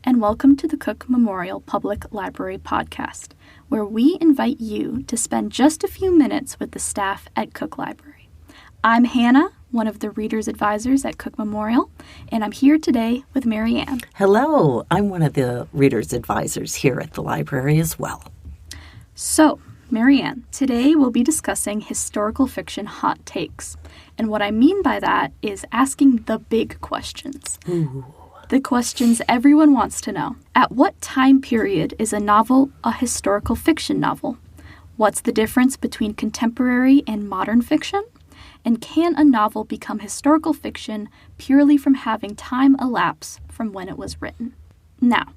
and welcome to the Cook Memorial Public Library podcast, where we invite you to spend just a few minutes with the staff at Cook Library. I'm Hannah, one of the Reader's Advisors at Cook Memorial, and I'm here today with Marianne. Hello, I'm one of the Reader's Advisors here at the library as well. So, Marianne, today we'll be discussing historical fiction hot takes, and what I mean by that is asking the big questions. Ooh. The questions everyone wants to know. At what time period is a novel a historical fiction novel? What's the difference between contemporary and modern fiction? And can a novel become historical fiction purely from having time elapse from when it was written? Now,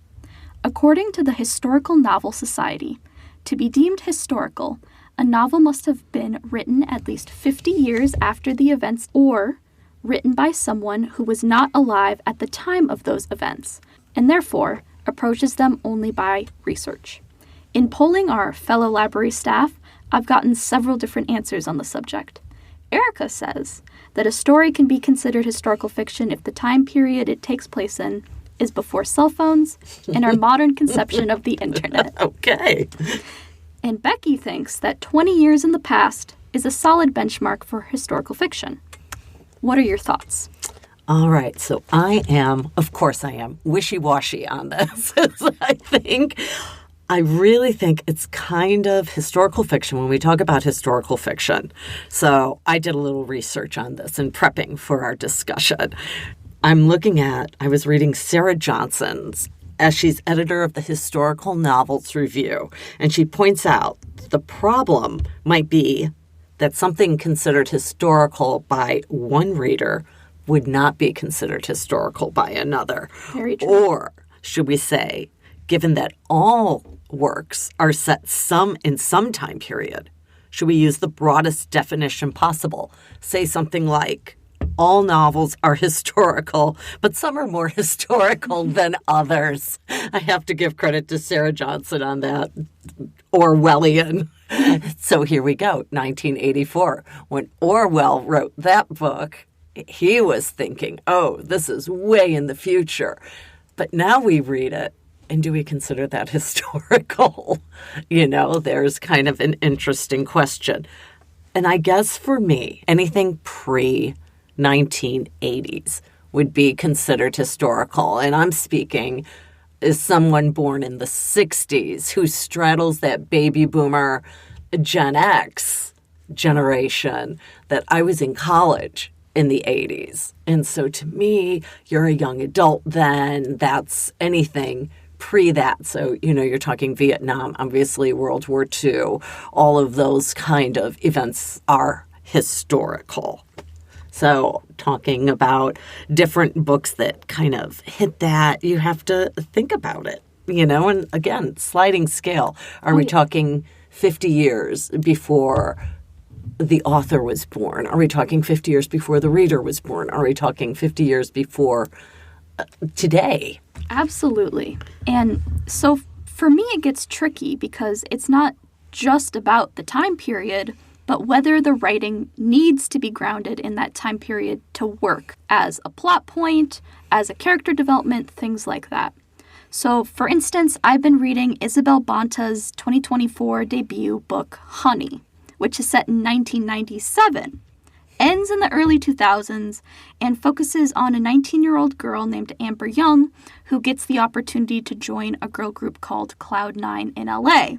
according to the Historical Novel Society, to be deemed historical, a novel must have been written at least 50 years after the events or written by someone who was not alive at the time of those events, and therefore approaches them only by research. In polling our fellow library staff, I've gotten several different answers on the subject. Erica says that a story can be considered historical fiction if the time period it takes place in is before cell phones and our modern conception of the internet. Okay. And Becky thinks that 20 years in the past is a solid benchmark for historical fiction. What are your thoughts? All right, so I am wishy-washy on this. I really think it's kind of historical fiction when we talk about historical fiction. So I did a little research on this in prepping for our discussion. I was reading Sarah Johnson's, as she's editor of the Historical Novels Review, and she points out the problem might be that something considered historical by one reader would not be considered historical by another. Very true. Or, should we say, given that all works are set in some time period, should we use the broadest definition possible? Say something like, all novels are historical, but some are more historical than others. I have to give credit to Sarah Johnson on that. Orwellian. So here we go, 1984. When Orwell wrote that book, he was thinking, oh, this is way in the future. But now we read it, and do we consider that historical? There's kind of an interesting question. And I guess for me, anything pre-1980s would be considered historical. And I'm speaking as someone born in the 60s who straddles that baby boomer Gen X generation that I was in college in the 80s. And so to me, you're a young adult then. That's anything pre that. So, you're talking Vietnam, obviously World War II. All of those kind of events are historical. So talking about different books that kind of hit that, you have to think about it, and again, sliding scale. Are we talking 50 years before the author was born? Are we talking 50 years before the reader was born? Are we talking 50 years before today? Absolutely. And so for me, it gets tricky because it's not just about the time period, but whether the writing needs to be grounded in that time period to work as a plot point, as a character development, things like that. So, for instance, I've been reading Isabel Bonta's 2024 debut book, Honey, which is set in 1997, ends in the early 2000s, and focuses on a 19-year-old girl named Amber Young who gets the opportunity to join a girl group called Cloud9 in LA.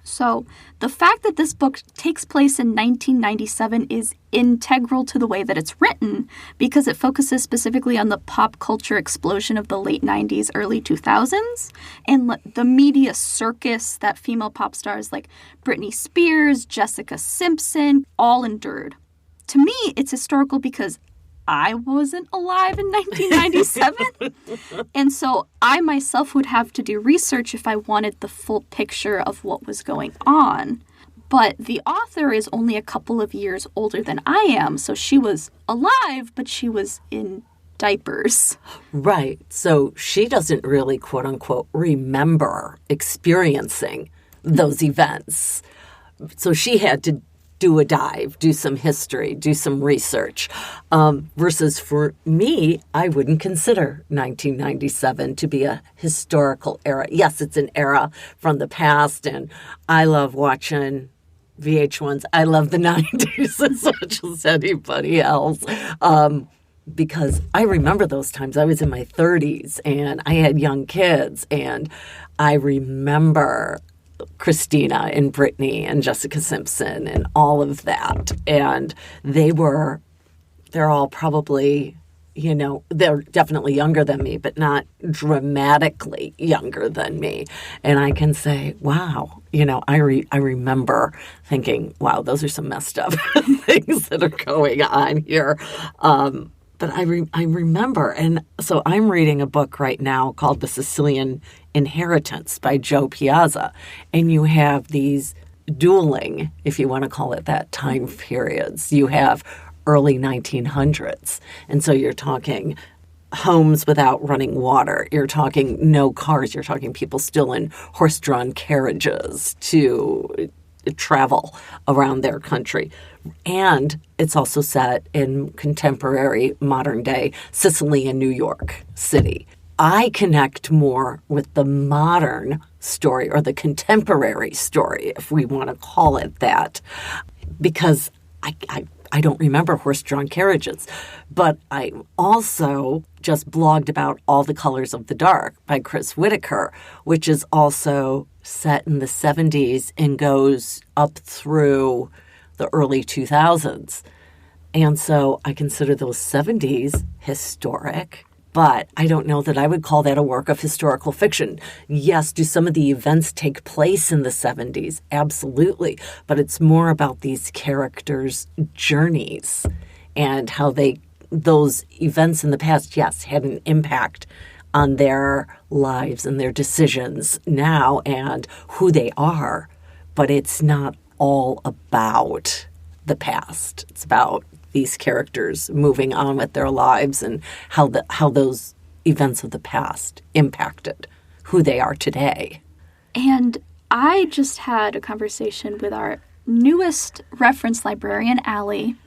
So the fact that this book takes place in 1997 is integral to the way that it's written because it focuses specifically on the pop culture explosion of the late 90s, early 2000s, and the media circus that female pop stars like Britney Spears, Jessica Simpson all endured. To me, it's historical because I wasn't alive in 1997. And so I myself would have to do research if I wanted the full picture of what was going on. But the author is only a couple of years older than I am. So she was alive, but she was in diapers. Right. So she doesn't really, quote unquote, remember experiencing those events. So she had to do a dive, do some history, do some research. Versus for me, I wouldn't consider 1997 to be a historical era. Yes, it's an era from the past, and I love watching VH1s. I love the 90s as much as anybody else. Because I remember those times. I was in my 30s, and I had young kids, and I remember Christina and Brittany and Jessica Simpson and all of that. And they're all probably, they're definitely younger than me, but not dramatically younger than me. And I can say, wow, I remember thinking, wow, those are some messed up things that are going on here. But I remember, and so I'm reading a book right now called The Sicilian Inheritance by Joe Piazza, and you have these dueling, if you want to call it that, time periods. You have early 1900s, and so you're talking homes without running water. You're talking no cars. You're talking people still in horse-drawn carriages to travel around their country. And it's also set in contemporary modern-day Sicily and New York City. I connect more with the modern story, or the contemporary story, if we want to call it that, because I don't remember horse-drawn carriages. But I also just blogged about All the Colors of the Dark by Chris Whitaker, which is also set in the 70s and goes up through the early 2000s. And so I consider those 70s historic, but I don't know that I would call that a work of historical fiction. Yes, do some of the events take place in the 70s? Absolutely. But it's more about these characters' journeys and how those events in the past, yes, had an impact on their lives and their decisions now and who they are. But it's not all about the past. It's about these characters moving on with their lives and how those events of the past impacted who they are today. And I just had a conversation with our newest reference librarian, Allie,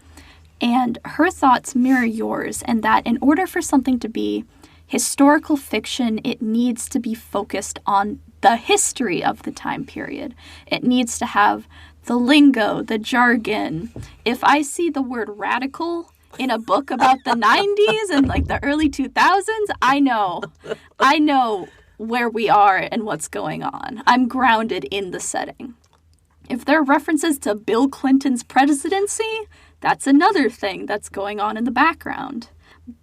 and her thoughts mirror yours, and that in order for something to be historical fiction, it needs to be focused on the history of the time period. It needs to have the lingo, the jargon. If I see the word radical in a book about the 90s and like the early 2000s, I know where we are and what's going on. I'm grounded in the setting. If there are references to Bill Clinton's presidency, that's another thing that's going on in the background.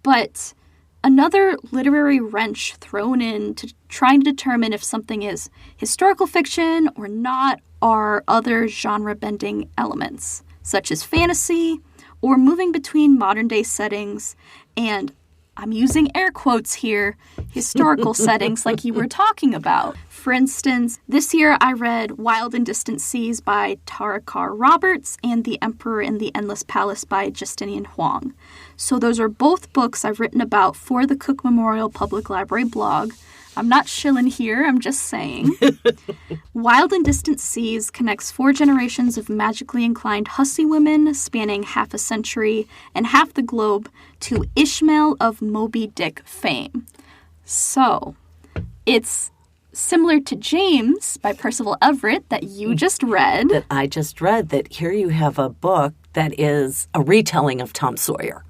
But another literary wrench thrown in to trying to determine if something is historical fiction or not are other genre-bending elements, such as fantasy or moving between modern-day settings and, I'm using air quotes here, historical settings like you were talking about. For instance, this year I read Wild and Distant Seas by Tara Carr Roberts and The Emperor in the Endless Palace by Justinian Huang. So those are both books I've written about for the Cook Memorial Public Library blog. I'm not shilling here, I'm just saying. Wild and Distant Seas connects 4 generations of magically inclined hussy women spanning half a century and half the globe to Ishmael of Moby Dick fame. So, it's similar to James by Percival Everett that you just read. That I just read, that here you have a book that is a retelling of Tom Sawyer,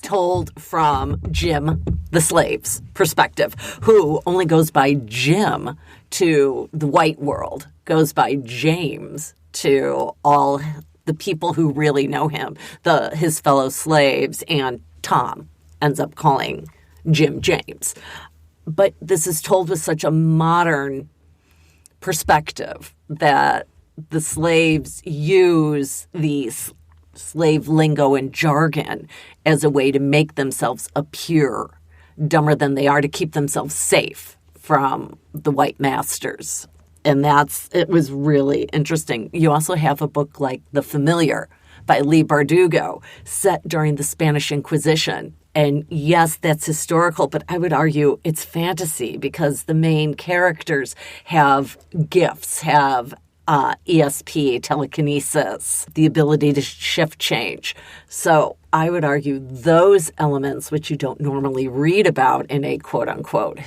told from Jim the slave's perspective, who only goes by Jim to the white world, goes by James to all the people who really know him, his fellow slaves, and Tom ends up calling Jim James. But this is told with such a modern perspective that the slaves use these slave lingo and jargon as a way to make themselves appear dumber than they are, to keep themselves safe from the white masters. And it was really interesting. You also have a book like The Familiar by Leigh Bardugo, set during the Spanish Inquisition. And yes, that's historical, but I would argue it's fantasy because the main characters have gifts, have ESP, telekinesis, the ability to shift change. So I would argue those elements, which you don't normally read about in a quote-unquote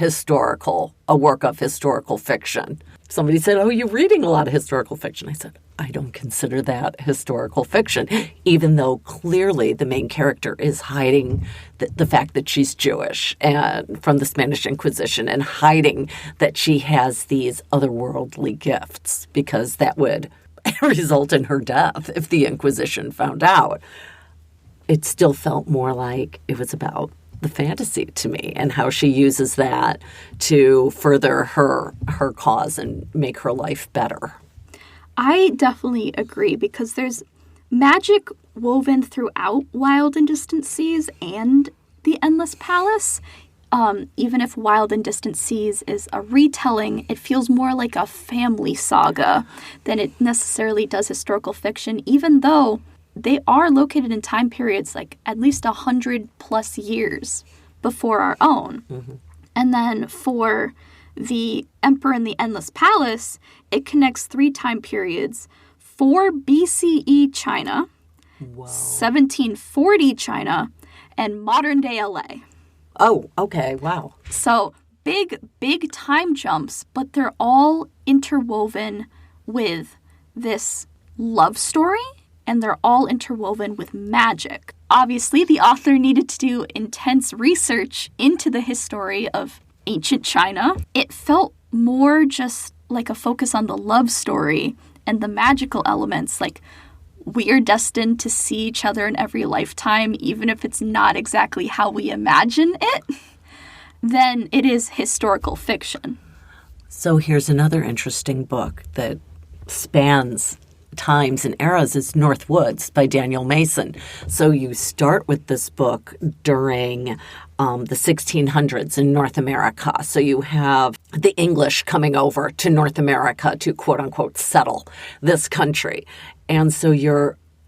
a work of historical fiction. Somebody said, oh, you're reading a lot of historical fiction. I said, I don't consider that historical fiction, even though clearly the main character is hiding the fact that she's Jewish and from the Spanish Inquisition and hiding that she has these otherworldly gifts because that would result in her death if the Inquisition found out. It still felt more like it was about the fantasy to me and how she uses that to further her cause and make her life better. I definitely agree because there's magic woven throughout Wild and Distant Seas and The Endless Palace. Even if Wild and Distant Seas is a retelling, it feels more like a family saga than it necessarily does historical fiction, even though they are located in time periods like at least 100+ years before our own. Mm-hmm. And then for The Emperor in the Endless Palace, it connects 3 time periods: 4 BCE China, 1740 China, and modern day LA. Oh, okay, wow. So big time jumps, but they're all interwoven with this love story, and they're all interwoven with magic. Obviously, the author needed to do intense research into the history of ancient China. It felt more just like a focus on the love story and the magical elements, like we are destined to see each other in every lifetime, even if it's not exactly how we imagine it, then it is historical fiction. So here's another interesting book that spans times and eras is North Woods by Daniel Mason. So you start with this book during the 1600s in North America. So you have the English coming over to North America to quote-unquote settle this country. And so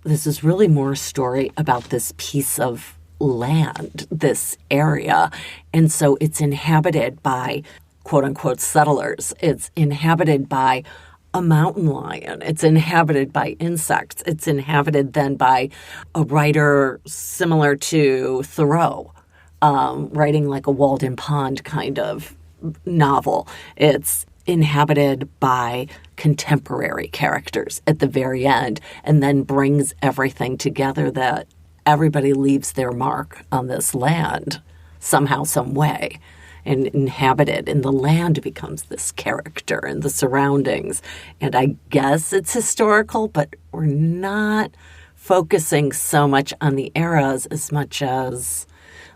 this is really more a story about this piece of land, this area. And so it's inhabited by quote-unquote settlers. It's inhabited by a mountain lion. It's inhabited by insects. It's inhabited then by a writer similar to Thoreau, writing like a Walden Pond kind of novel. It's inhabited by contemporary characters at the very end, and then brings everything together that everybody leaves their mark on this land somehow, some way. And inhabited, and the land becomes this character and the surroundings. And I guess it's historical, but we're not focusing so much on the eras as much as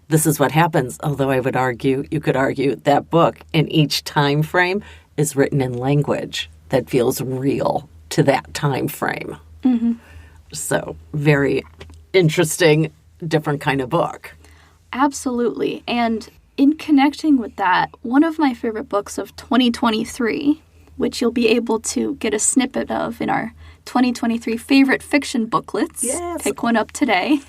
this is what happens. Although you could argue that book in each time frame is written in language that feels real to that time frame. Mm-hmm. So very interesting, different kind of book. Absolutely. And in connecting with that, one of my favorite books of 2023, which you'll be able to get a snippet of in our 2023 favorite fiction booklets, yes. Pick one up today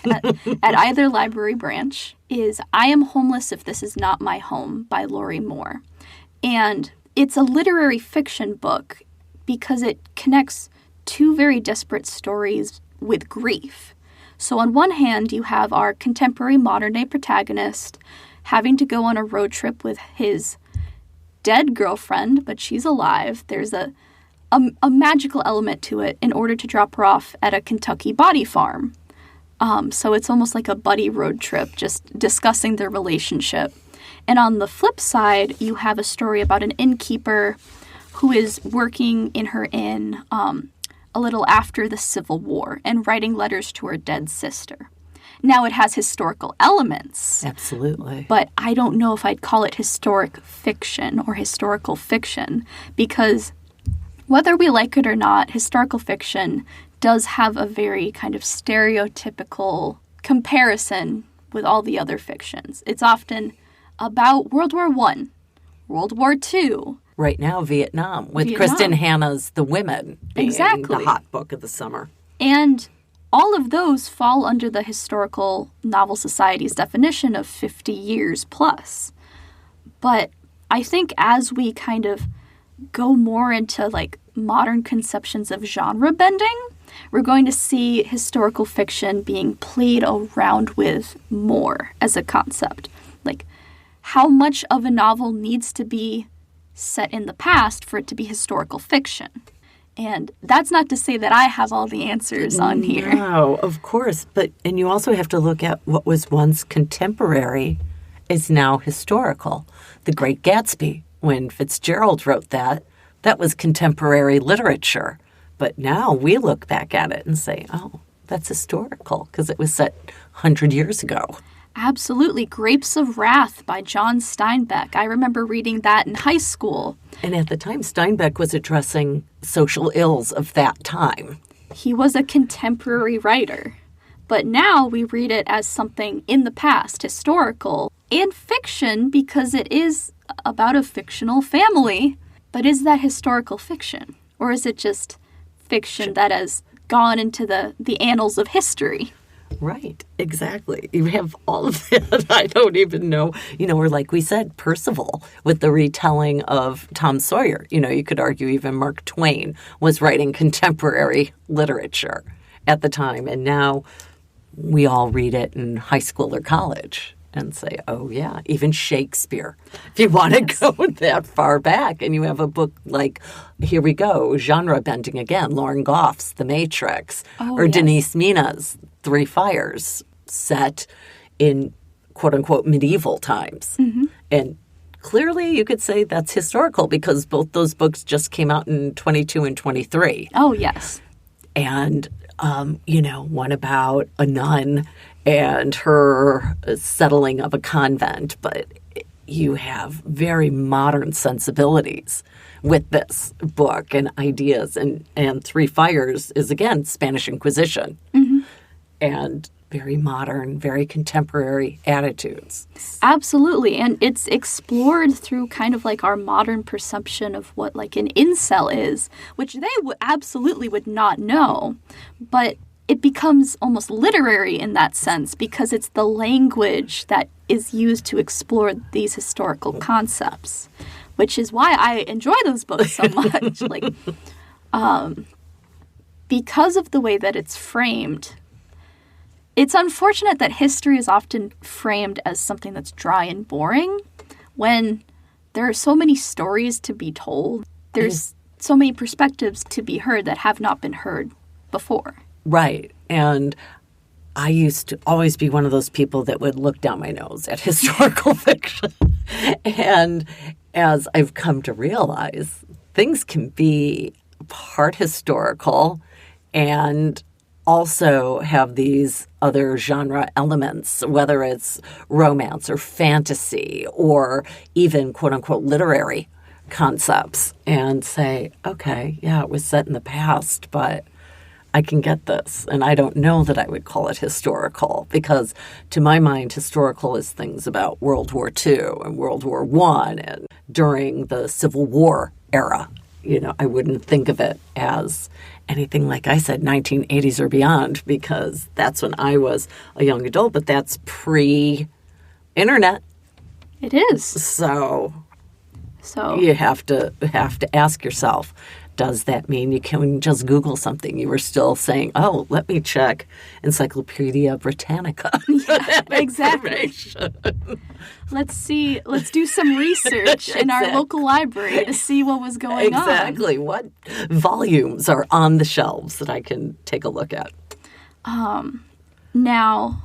at either library branch, is I Am Homeless If This Is Not My Home by Lori Moore. And it's a literary fiction book because it connects 2 very disparate stories with grief. So on one hand, you have our contemporary modern-day protagonist having to go on a road trip with his dead girlfriend, but she's alive. There's a magical element to it in order to drop her off at a Kentucky body farm. So it's almost like a buddy road trip, just discussing their relationship. And on the flip side, you have a story about an innkeeper who is working in her inn a little after the Civil War and writing letters to her dead sister. Now, it has historical elements. Absolutely. But I don't know if I'd call it historic fiction or historical fiction, because whether we like it or not, historical fiction does have a very kind of stereotypical comparison with all the other fictions. It's often about World War I, World War II. Right now, Vietnam, with Kristen Hanna's The Women being the hot book of the summer. And all of those fall under the Historical Novel Society's definition of 50 years plus. But I think as we kind of go more into like modern conceptions of genre bending. We're going to see historical fiction being played around with more as a concept. Like, how much of a novel needs to be set in the past for it to be historical fiction? And that's not to say that I have all the answers on here. No, of course. And you also have to look at what was once contemporary is now historical. The Great Gatsby, when Fitzgerald wrote that was contemporary literature. But now we look back at it and say, oh, that's historical because it was set 100 years ago. Absolutely. Grapes of Wrath by John Steinbeck. I remember reading that in high school. And at the time, Steinbeck was addressing social ills of that time. He was a contemporary writer. But now we read it as something in the past, historical, and fiction because it is about a fictional family. But is that historical fiction? Or is it just fiction that has gone into the annals of history? Right, exactly. You have all of that. I don't even know. Or like we said, Percival with the retelling of Tom Sawyer. You could argue even Mark Twain was writing contemporary literature at the time. And now we all read it in high school or college and say, oh, yeah, even Shakespeare, if you want to go that far back. And you have a book like, here we go, genre bending again, Lauren Goff's The Matrix, or yes. Denise Mina's Three Fires, set in quote-unquote medieval times. Mm-hmm. And clearly you could say that's historical because both those books just came out in 22 and 23. Oh, yes. And, one about a nun and her settling of a convent, but you have very modern sensibilities with this book and ideas. And Three Fires is, again, Spanish Inquisition. Mm-hmm. And very modern, very contemporary attitudes. Absolutely. And it's explored through kind of like our modern perception of what like an incel is, which they absolutely would not know. But it becomes almost literary in that sense because it's the language that is used to explore these historical concepts, which is why I enjoy those books so much. Because of the way that it's framed. It's unfortunate that history is often framed as something that's dry and boring when there are so many stories to be told. There's so many perspectives to be heard that have not been heard before. Right. And I used to always be one of those people that would look down my nose at historical fiction. And as I've come to realize, things can be part historical and also have these other genre elements, whether it's romance or fantasy or even quote-unquote literary concepts, and say, okay, yeah, it was set in the past, but I can get this. And I don't know that I would call it historical because to my mind, historical is things about World War II and World War I and during the Civil War era. I wouldn't think of it as anything, like I said, 1980s or beyond, because that's when I was a young adult, but that's pre-internet. It is. So you have to ask yourself, does that mean you can just Google something? You were still saying, oh, let me check Encyclopedia Britannica. Yeah, exactly. Let's do some research in our local library to see what was going on. Exactly. What volumes are on the shelves that I can take a look at? Now,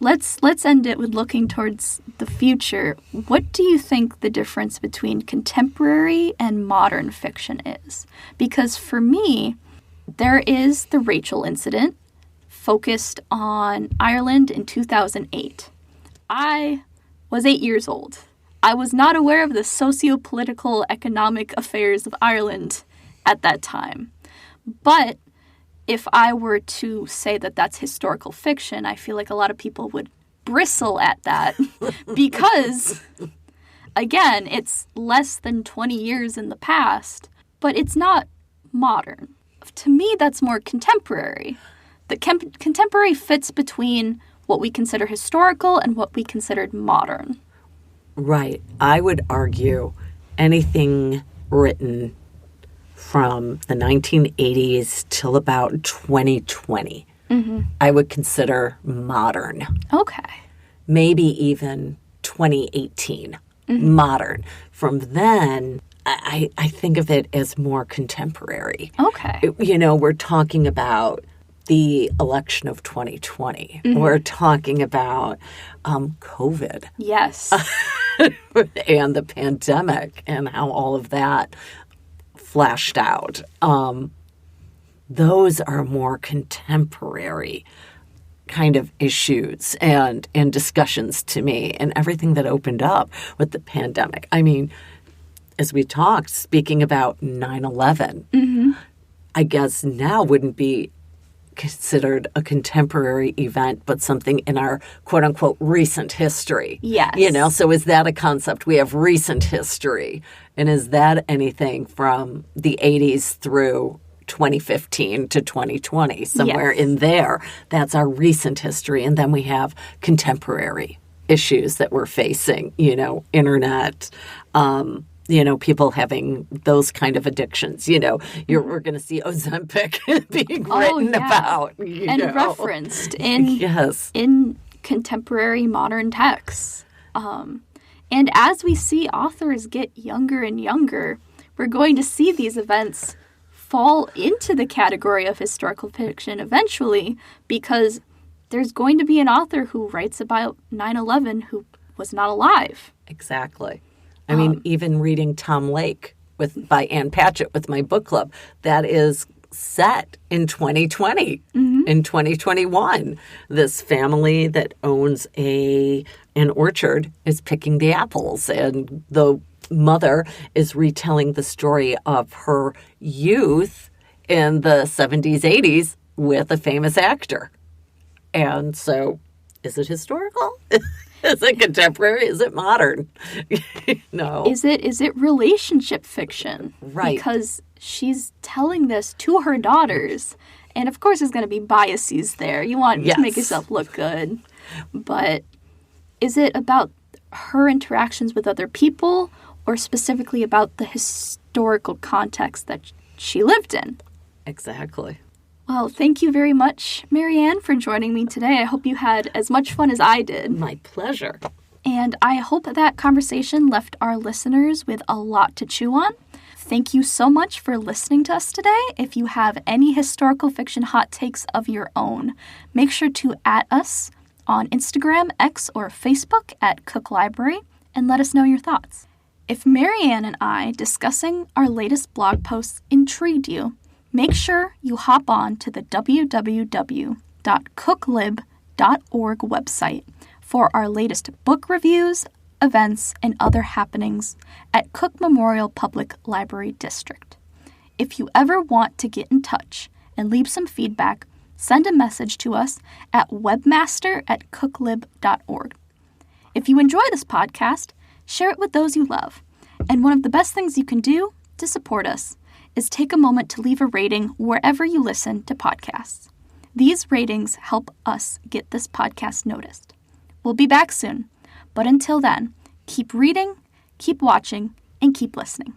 let's end it with looking towards the future. What do you think the difference between contemporary and modern fiction is? Because for me, there is the Rachel incident focused on Ireland in 2008. I was 8 years old. I was not aware of the socio-political economic affairs of Ireland at that time. But if I were to say that that's historical fiction, I feel like a lot of people would bristle at that because, again, it's less than 20 years in the past, but it's not modern. To me, that's more contemporary. The contemporary fits between what we consider historical and what we considered modern. Right. I would argue anything written from the 1980s till about 2020, I would consider modern. Okay. Maybe even 2018, modern. From then, I think of it as more contemporary. Okay. We're talking about the election of 2020. We're talking about COVID. Yes. And the pandemic and how all of that flashed out. Those are more contemporary kind of issues and discussions to me, and everything that opened up with the pandemic. I mean, as we talked, speaking about 9/11, I guess now wouldn't be considered a contemporary event, but something in our quote-unquote recent history. Yes. So is that a concept? We have recent history. And is that anything from the 80s through 2015 to 2020, somewhere in there? That's our recent history. And then we have contemporary issues that we're facing, internet, people having those kind of addictions. We're going to see Ozempic being written about. And referenced in contemporary modern texts. And as we see authors get younger and younger, we're going to see these events fall into the category of historical fiction eventually, because there's going to be an author who writes about 9/11 who was not alive. Exactly. I mean, even reading Tom Lake by Ann Patchett with my book club, that is set in 2020, in 2021. This family that owns an orchard is picking the apples, and the mother is retelling the story of her youth in the 70s, 80s with a famous actor. And so, is it historical? Is it contemporary? Is it modern? No. Is it relationship fiction? Right. Because she's telling this to her daughters. And of course there's going to be biases there. You want to make yourself look good. But is it about her interactions with other people, or specifically about the historical context that she lived in? Exactly. Well, thank you very much, Marianne, for joining me today. I hope you had as much fun as I did. My pleasure. And I hope that conversation left our listeners with a lot to chew on. Thank you so much for listening to us today. If you have any historical fiction hot takes of your own, make sure to @ us on Instagram, X, or Facebook at Cook Library and let us know your thoughts. If Marianne and I discussing our latest blog posts intrigued you, make sure you hop on to the www.cooklib.org website for our latest book reviews, events, and other happenings at Cook Memorial Public Library District. If you ever want to get in touch and leave some feedback, send a message to us at webmaster@cooklib.org. If you enjoy this podcast, share it with those you love. And one of the best things you can do to support us is take a moment to leave a rating wherever you listen to podcasts. These ratings help us get this podcast noticed. We'll be back soon, but until then, keep reading, keep watching, and keep listening.